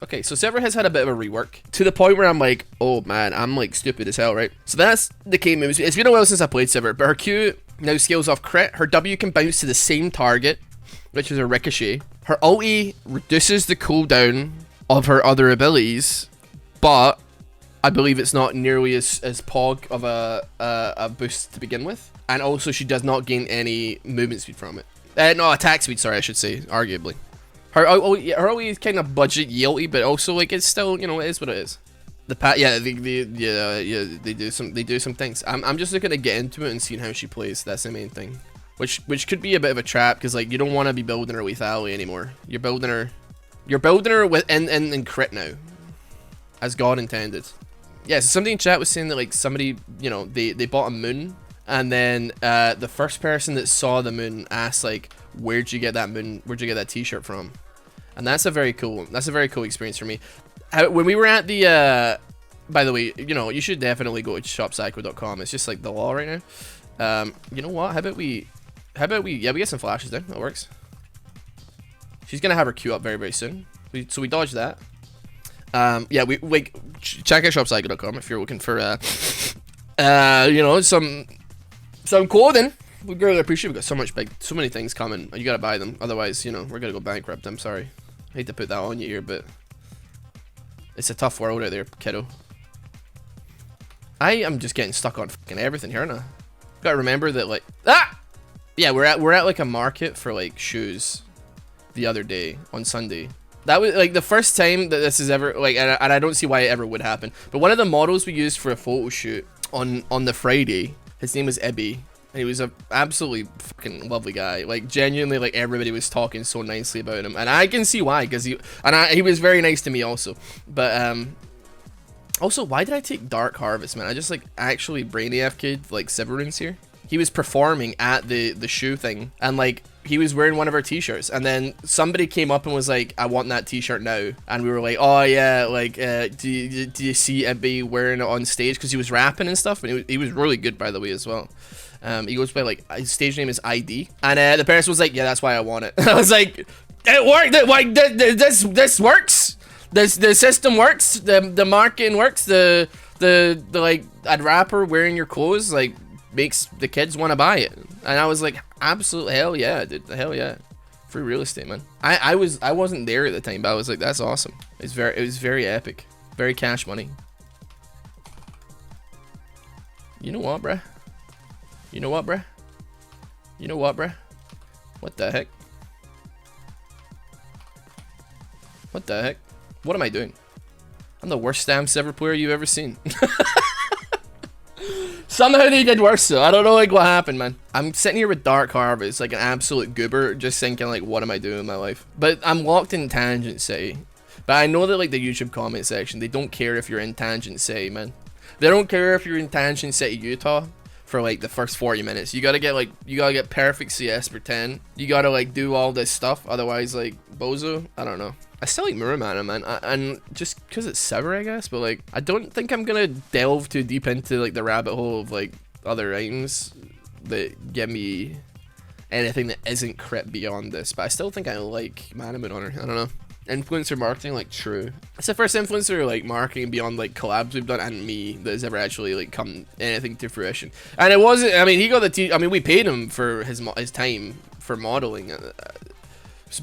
Okay, so Sivir has had a bit of a rework to the point where I'm like, oh man, I'm like stupid as hell, right? So that's the key moves. It's been a while since I played Sivir, but her Q now scales off crit. Her W can bounce to the same target, which is a ricochet. Her ulti reduces the cooldown of her other abilities, but I believe it's not nearly as pog of a boost to begin with. And also she does not gain any movement speed from it. No, attack speed, sorry, I should say, arguably. Her ulti is kind of budget ulti, but also like it's still, you know, it is what it is. The they do some things. I'm just looking to get into it and seeing how she plays. That's the main thing. Which could be a bit of a trap because like you don't want to be building her lethality anymore. You're building her with in crit now, as God intended. Yeah, so somebody in chat was saying that like somebody, you know, they bought a moon, and then the first person that saw the moon asked like, where'd you get that moon? Where'd you get that T-shirt from? And that's a very cool experience for me. When we were at the by the way, you know, you should definitely go to shopcycle.com. It's just like the law right now. You know what? How about we yeah, we get some flashes there. That works. She's gonna have her queue up very, very soon. So we dodged that. Yeah, we like check out shopcycle.com if you're looking for you know, some clothing. We really appreciate it. We've got so many things coming. You gotta buy them, otherwise, you know, we're gonna go bankrupt. I'm sorry. I hate to put that on you here, but it's a tough world out there, kiddo. I am just getting stuck on fucking everything here now. Gotta remember that, like, yeah, we're at like a market for like shoes the other day on Sunday. That was like the first time that this is ever like, and I don't see why it ever would happen. But one of the models we used for a photo shoot on the Friday, his name was Ibby. And he was a absolutely fucking lovely guy. Like genuinely, like everybody was talking so nicely about him, and I can see why, because he was very nice to me also. But also, why did I take Dark Harvest, man? I just like actually brain AFK'd like Severance here. He was performing at the shoe thing, and like he was wearing one of our t-shirts, and then somebody came up and was like, I want that t-shirt now. And we were like, oh yeah, like do you see Ibby wearing it on stage? Because he was rapping and stuff, and he was really good, by the way, as well. He goes by like, his stage name is ID, and the person was like, yeah, that's why I want it. I was like, it worked. Like this works. The system works. The marketing works. The like a rapper wearing your clothes like makes the kids want to buy it. And I was like, absolute hell yeah, dude, hell yeah, free real estate, man. I wasn't there at the time, but I was like, that's awesome. It was very epic, very cash money. You know what, bruh? You know what, bruh? You know what, bruh? What the heck? What the heck? What am I doing? I'm the worst Stamps ever player you've ever seen. Somehow they did worse though. I don't know like what happened, man. I'm sitting here with Dark Harvest, like an absolute goober, just thinking like, what am I doing in my life? But I'm locked in Tangent City. But I know that like the YouTube comment section, they don't care if you're in Tangent City, man. They don't care if you're in Tangent City, Utah, for like the first 40 minutes. You gotta get perfect CS for 10. You gotta like do all this stuff, otherwise like bozo. I don't know. I still like Muramana, man, and just because it's Sivir, I guess, but like I don't think I'm gonna delve too deep into like the rabbit hole of like other items that get me anything that isn't crit beyond this. But I still think I like Manamut on her. I don't know. Influencer marketing, like, true. It's the first influencer like marketing beyond like collabs we've done and me that has ever actually like come anything to fruition. And it wasn't. I mean, he got the I mean, we paid him for his time for modeling.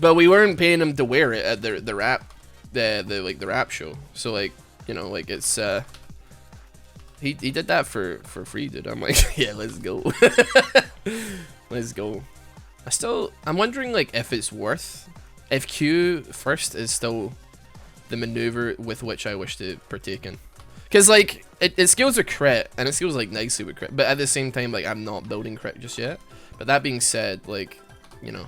But we weren't paying him to wear it at the rap show. So like, you know, like it's he did that for free, dude. I'm like, yeah, let's go. Let's go. I'm wondering like if it's worth, if Q first is still the maneuver with which I wish to partake in. Cause like it scales with crit and it scales like nicely with crit, but at the same time like I'm not building crit just yet. But that being said, like, you know,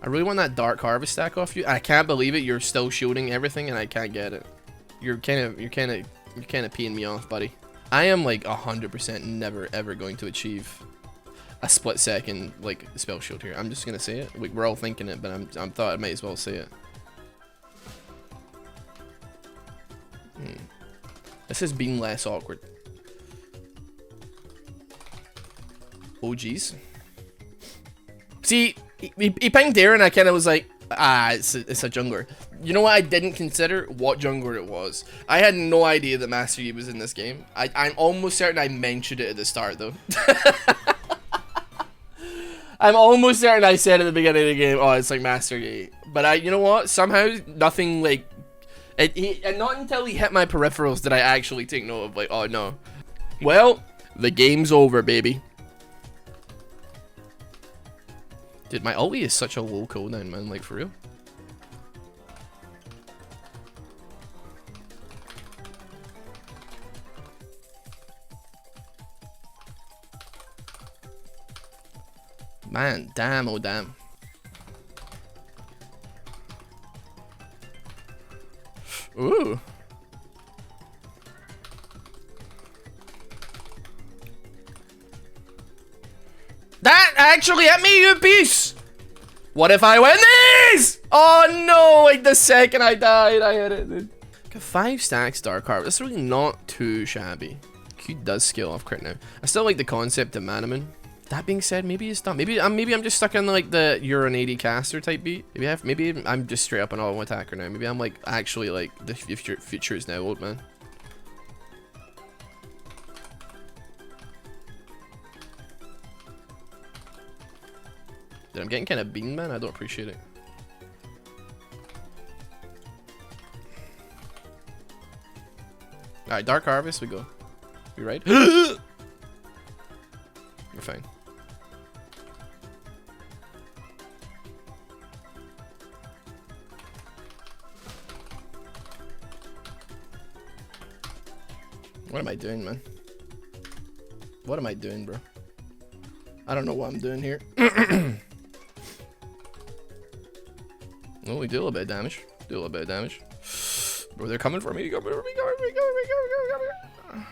I really want that Dark Harvest stack off you. I can't believe it. You're still shielding everything, and I can't get it. You're kind of peeing me off, buddy. I am like 100% never ever going to achieve a split second like spell shield here. I'm just gonna say it. Like, we're all thinking it, but I'm thought I might as well say it. This has been less awkward. Oh geez. See. He pinged there and I kind of was like, it's a jungler. You know what I didn't consider? What jungler it was. I had no idea that Master Yi was in this game. I'm almost certain I mentioned it at the start, though. I'm almost certain I said at the beginning of the game, oh, it's like Master Yi. But you know what? Somehow, nothing like... and not until he hit my peripherals did I actually take note of, like, oh, no. Well, the game's over, baby. Dude, my ulti is such a low cooldown, man. Like, for real. Man, damn, oh damn. Ooh. That actually hit me, you piece! What if I win this? Oh no, like the second I died, I hit it, dude. Got 5 stacks Dark Harvest. That's really not too shabby. Q does scale off crit now. I still like the concept of Manaman. That being said, maybe it's not. Maybe I'm just stuck in like the you're an AD caster type beat. Maybe I'm just straight up an auto attacker now. Maybe I'm like actually like the future is now, old man. Dude, I'm getting kind of beaten, man. I don't appreciate it. All right, Dark Harvest, we go. We right? We're fine. What am I doing, man? What am I doing, bro? I don't know what I'm doing here. Oh, we do a little bit of damage. Do a little bit of damage. Bro, they're coming for me. Coming for me. Coming for me. Coming for me. Coming for me.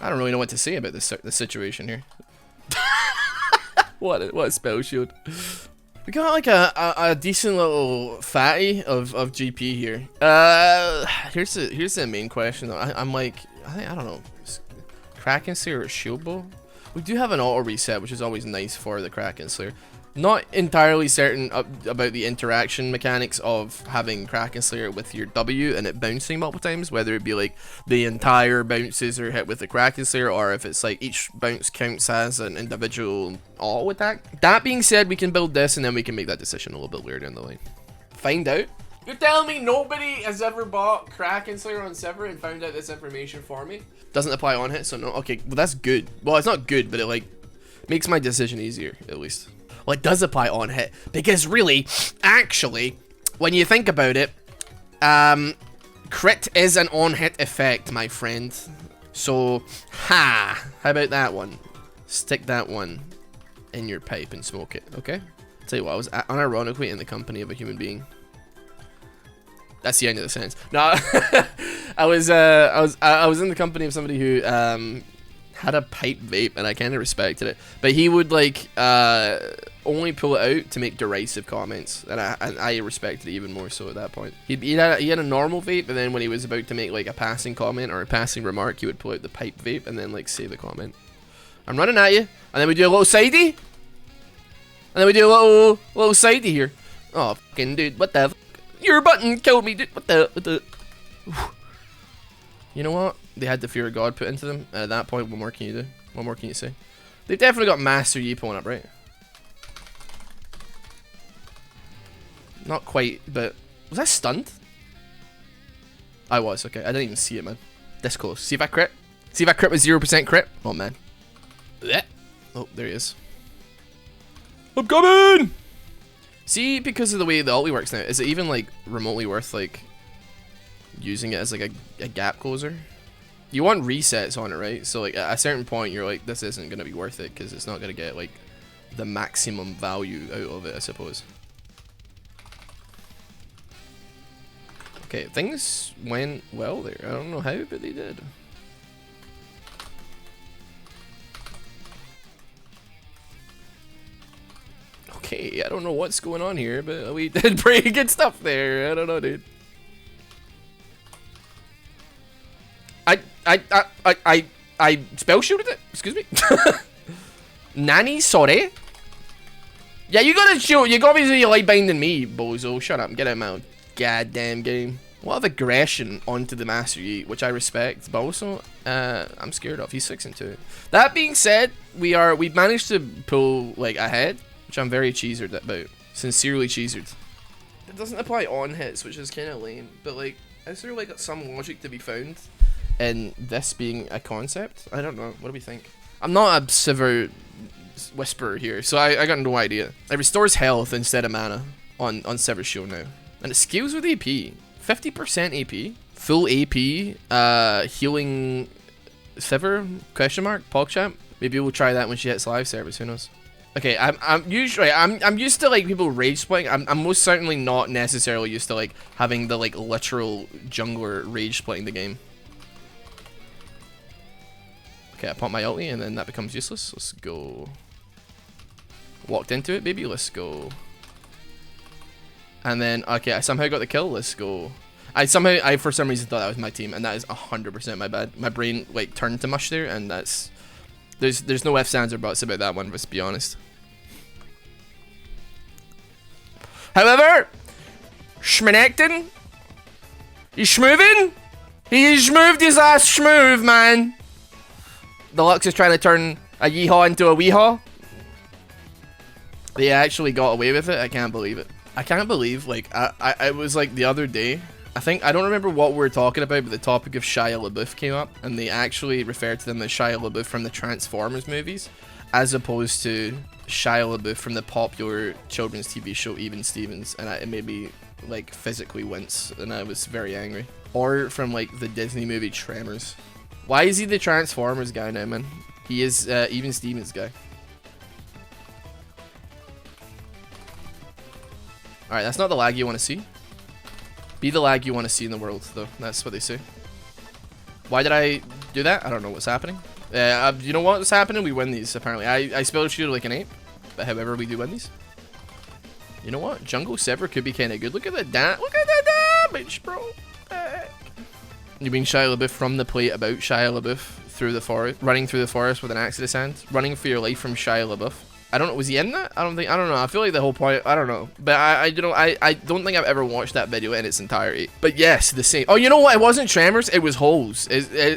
I don't really know what to say about this situation here. What a spell shield. We got like a decent little fatty of GP here. Here's the main question though. I'm like, I don't know, Kraken Slayer or Shield Bow? We do have an auto reset, which is always nice for the Kraken Slayer. Not entirely certain about the interaction mechanics of having Kraken Slayer with your W and it bouncing multiple times, whether it be like the entire bounces are hit with the Kraken Slayer or if it's like each bounce counts as an individual auto attack. That being said, we can build this and then we can make that decision a little bit later down the line. Find out. You're telling me nobody has ever bought Kraken Slayer on Sivir and found out this information for me? Doesn't apply on hit, so no. Okay, well that's good. Well, it's not good, but it like makes my decision easier, at least. Well, it does apply on hit, because really, actually, when you think about it, crit is an on hit effect, my friend. So, how about that one? Stick that one in your pipe and smoke it, okay? Tell you what, I was unironically in the company of a human being. That's the end of the sentence. No, I was in the company of somebody who had a pipe vape, and I kind of respected it. But he would like only pull it out to make derisive comments, and I respected it even more so at that point. He had a normal vape, and then when he was about to make like a passing comment or a passing remark, he would pull out the pipe vape and then like say the comment. I'm running at you, and then we do a little sidey, and then we do a little sidey here. Oh fucking dude, what the? Your button killed me, dude. What the? You know what? They had the fear of God put into them, and at that point, what more can you do? What more can you say? They've definitely got Master Yi pulling up, right? Not quite, but was I stunned? I was, okay. I didn't even see it, man. This close. See if I crit. See if I crit with 0% crit. Oh, man. Blech. Oh, there he is. I'm coming! See, because of the way the ulti works now, is it even, like, remotely worth, like, using it as, like, a gap closer? You want resets on it, right? So, like, at a certain point, you're like, this isn't going to be worth it, because it's not going to get, like, the maximum value out of it, I suppose. Okay, things went well there. I don't know how, but they did. Okay, I don't know what's going on here, but we did pretty good stuff there. I don't know, dude. I spell shooted it. Excuse me. Nanny, sorry. Yeah, you gotta show. You obviously like binding me, bozo. Shut up. Get out of my goddamn game. A lot of aggression onto the Master Yi, which I respect, but also I'm scared of. He's 6-2. That being said, we've managed to pull like ahead, which I'm very cheesered about. Sincerely cheesered. It doesn't apply on hits, which is kind of lame. But like, is there like some logic to be found in this being a concept? I don't know. What do we think? I'm not a Sivir whisperer here, so I got no idea. It restores health instead of mana on Sivir's shield now, and it scales with AP. 50% AP, full AP, healing Sivir, question mark, PogChamp. Maybe we'll try that when she hits live service, who knows. Okay, I'm used to like people rage splitting. I'm most certainly not necessarily used to like having the like literal jungler rage splitting the game. Okay, I pop my ulti and then that becomes useless. Let's go. Walked into it, baby, let's go. And then, okay, I somehow got the kill. Let's go. I for some reason thought that was my team, and that is 100% my bad. My brain like turned to mush there, and that's there's no ifs, ands, or buts about that one. Let's be honest. However, Schmenecton, he's schmoving. He schmoved his ass schmoove, man. The Lux is trying to turn a yeehaw into a weehaw. They actually got away with it. I can't believe it. I can't believe, like, I was like the other day, I don't remember what we were talking about, but the topic of Shia LaBeouf came up, and they actually referred to them as Shia LaBeouf from the Transformers movies, as opposed to Shia LaBeouf from the popular children's TV show Even Stevens, and it made me, like, physically wince, and I was very angry. Or from, like, the Disney movie Tremors. Why is he the Transformers guy now, man? He is Even Stevens guy. Alright, that's not the lag you want to see. Be the lag you want to see in the world, though. That's what they say. Why did I do that? I don't know what's happening. You know what's happening? We win these, apparently. I spell shooter like an ape. But however, we do win these. You know what? Jungle Sivir could be kind of good. Look at that Look at that damage, bro. You mean Shia LaBeouf from the plate about Shia LaBeouf through the forest, running through the forest with an axe in his hand, running for your life from Shia LaBeouf. I don't know. Was he in that? I don't know. I feel like the whole point. I don't know. But I don't think I've ever watched that video in its entirety. But yes, the same. Oh, you know what? It wasn't Tremors. It was Holes.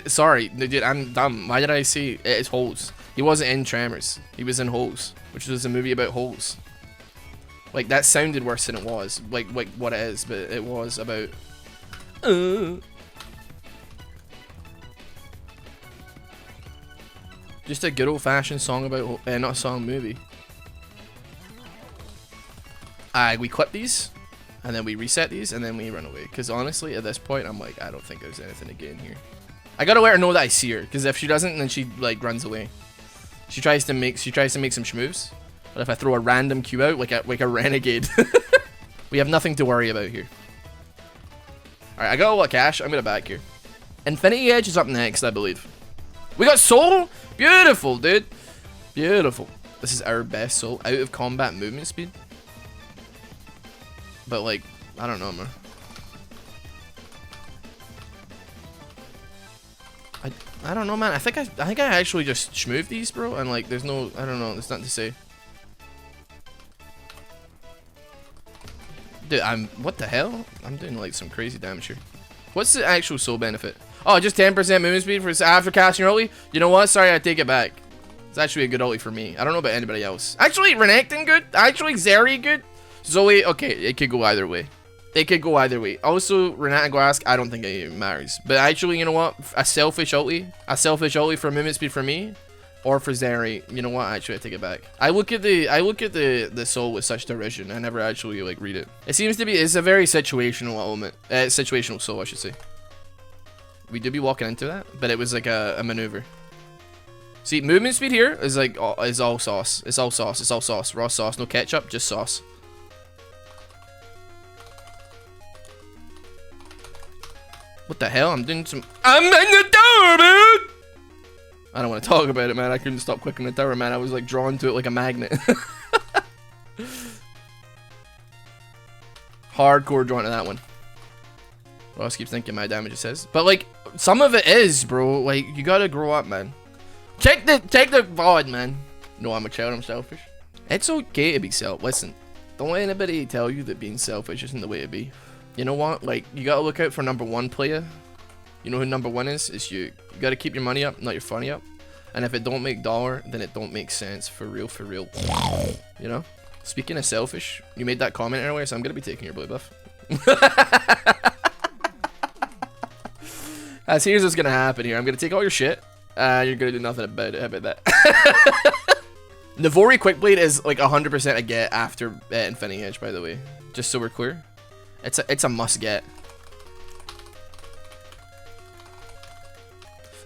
Sorry, dude. I'm dumb. Why did I say it's Holes? He wasn't in Tremors. He was in Holes, which was a movie about holes. Like that sounded worse than it was. Like what it is, but it was about. Just a good old-fashioned song about, not a song, movie. We clip these, and then we reset these, and then we run away. Because honestly, at this point, I'm like, I don't think there's anything to gain here. I gotta let her know that I see her, because if she doesn't, then she like runs away. She tries to make some schmoves, but if I throw a random Q out, like a renegade, we have nothing to worry about here. All right, I got a lot of cash. I'm gonna back here. Infinity Edge is up next, I believe. We got Soul. Beautiful, dude. Beautiful. This is our best Soul. Out of combat movement speed. But like, I don't know, man. I don't know, man. I think I actually just schmooved these, bro. And like, there's no, I don't know. There's nothing to say. Dude, what the hell? I'm doing like some crazy damage here. What's the actual Soul benefit? Oh, just 10% movement speed for after casting your ulti? You know what? Sorry, I take it back. It's actually a good ulti for me. I don't know about anybody else. Actually, Renekton good. Actually, Zeri good. Zoe, okay, it could go either way. It could go either way. Also, Renata Glask, I don't think it even matters. But actually, you know what? A selfish ulti for movement speed for me, or for Zeri. You know what? Actually, I take it back. I look at the Soul with such derision. I never actually like read it. It seems to be. It's a very situational element. Situational Soul, I should say. We did be walking into that, but it was like a maneuver. See, movement speed here is like is all sauce. It's all sauce. It's all sauce. Raw sauce, no ketchup, just sauce. What the hell? I'm in the tower, man. I don't want to talk about it, man. I couldn't stop clicking the tower, man. I was like drawn to it like a magnet. Hardcore drawn to that one. Ross keeps thinking my damage says, but like some of it is, bro. Like you gotta grow up, man. Check the VOD, man. No, I'm a child. I'm selfish. It's okay to be listen, don't let anybody tell you that being selfish isn't the way to be. You know what? Like, you gotta look out for #1 player. You know who #1 is? It's you. You gotta keep your money up, not your funny up. And if it don't make dollar, then it don't make sense. For real, for real. You know? Speaking of selfish, you made that comment earlier, so I'm gonna be taking your blue buff. As here's what's gonna happen here. I'm gonna take all your shit. You're gonna do nothing about it. How about that? Navori Quickblade is like 100% a get after Infinity Edge, by the way. Just so we're clear. It's a must get.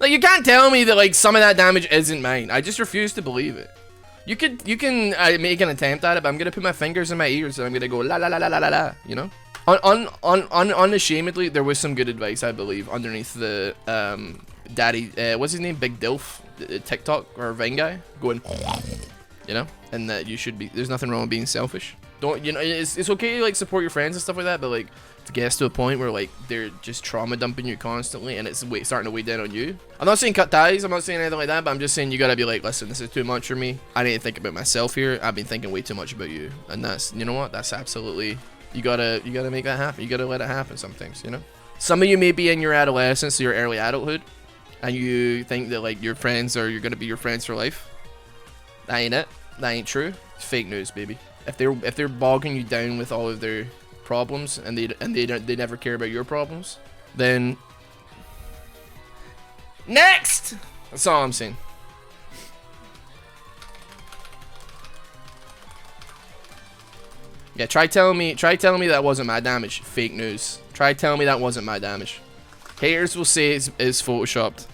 Like, you can't tell me that like some of that damage isn't mine. I just refuse to believe it. You can make an attempt at it, but I'm gonna put my fingers in my ears and I'm gonna go la la la la la la la. You know. Unashamedly, there was some good advice, I believe, underneath the daddy. What's his name? Big Dilf, TikTok or Vine guy, going. You know, and that you should be. There's nothing wrong with being selfish. Don't, you know, it's okay to like support your friends and stuff like that, but like to get to a point where like they're just trauma dumping you constantly and it's starting to weigh down on you. I'm not saying cut ties, I'm not saying anything like that, but I'm just saying you gotta be like, listen, this is too much for me. I need to think about myself here. I've been thinking way too much about you, and that's, you know what, that's absolutely, you gotta make that happen. You gotta let it happen. Some things, you know. Some of you may be in your adolescence or your early adulthood, and you think that like your friends are you're gonna be your friends for life. That ain't it. That ain't true. It's fake news, baby. If they're bogging you down with all of their problems and they never care about your problems, then next. That's all I'm saying. Yeah, try telling me that wasn't my damage. Fake news. Try telling me that wasn't my damage. Haters will say it's photoshopped.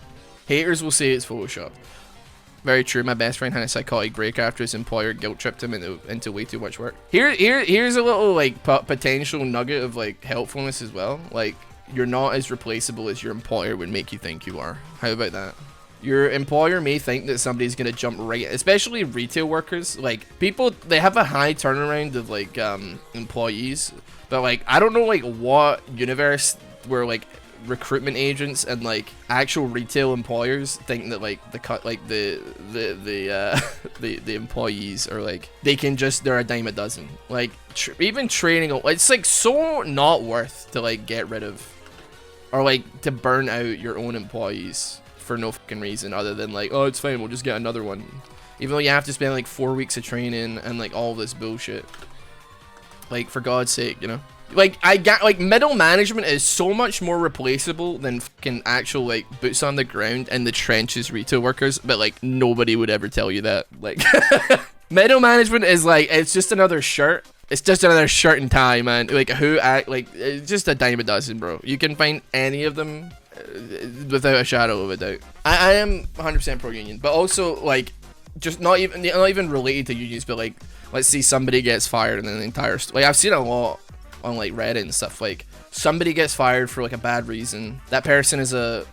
Haters will say it's photoshopped. Very true. My best friend had a psychotic break after his employer guilt tripped him into way too much work. Here's a little like potential nugget of like helpfulness as well. Like, you're not as replaceable as your employer would make you think you are. How about that? Your employer may think that somebody's gonna jump right, especially retail workers. Like, people, they have a high turnaround of like employees, but like I don't know like what universe where like recruitment agents and like actual retail employers think that like the employees are like they're a dime a dozen. Like even training, it's like so not worth to like get rid of or like to burn out your own employees for no fucking reason other than like, oh, it's fine, we'll just get another one, even though you have to spend like 4 weeks of training and like all this bullshit. Like, for God's sake, you know. Like, I got like middle management is so much more replaceable than fucking actual like boots on the ground in the trenches retail workers, but like nobody would ever tell you that. Like middle management is like, it's just another shirt. It's just another shirt and tie, man. Like, who act like, it's just a dime a dozen, bro. You can find any of them without a shadow of a doubt. I am 100% pro union, but also like just not even related to unions, but like, let's see somebody gets fired and then the entire like I've seen a lot on like Reddit and stuff, like somebody gets fired for like a bad reason. That person is a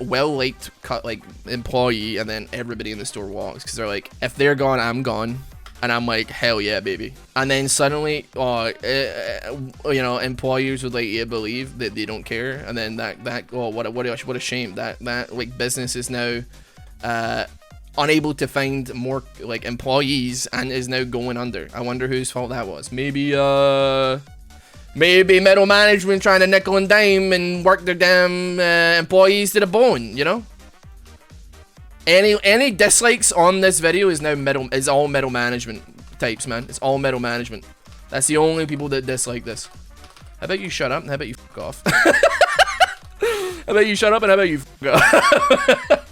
well-liked like employee, and then everybody in the store walks because they're like, if they're gone, I'm gone. And I'm like, hell yeah, baby. And then suddenly, you know, employers would like you to believe that they don't care, and then what a shame that like business is now unable to find more like employees and is now going under. I wonder whose fault that was. Maybe middle management trying to nickel and dime and work their damn employees to the bone, you know? Any dislikes on this video is now all middle management types, man. It's all middle management. That's the only people that dislike this. How about you shut up and how about you fuck off? How about you shut up and how about you fuck off?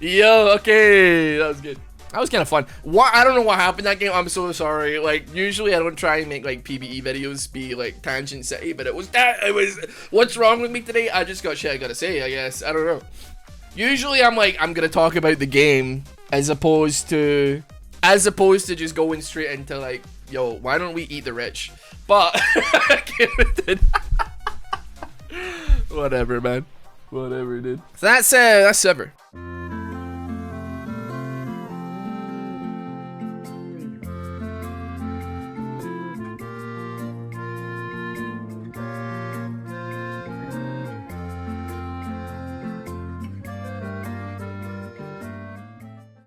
Yo, okay, that was good. That was kind of fun. I don't know what happened that game. I'm so sorry. Like, usually I don't try and make like PvE videos be like tangent city, but it was what's wrong with me today? I just got shit I gotta say, I guess. I don't know. Usually I'm like, I'm gonna talk about the game as opposed to just going straight into like, yo, why don't we eat the rich? But whatever, man. Whatever, dude. So that's Sivir.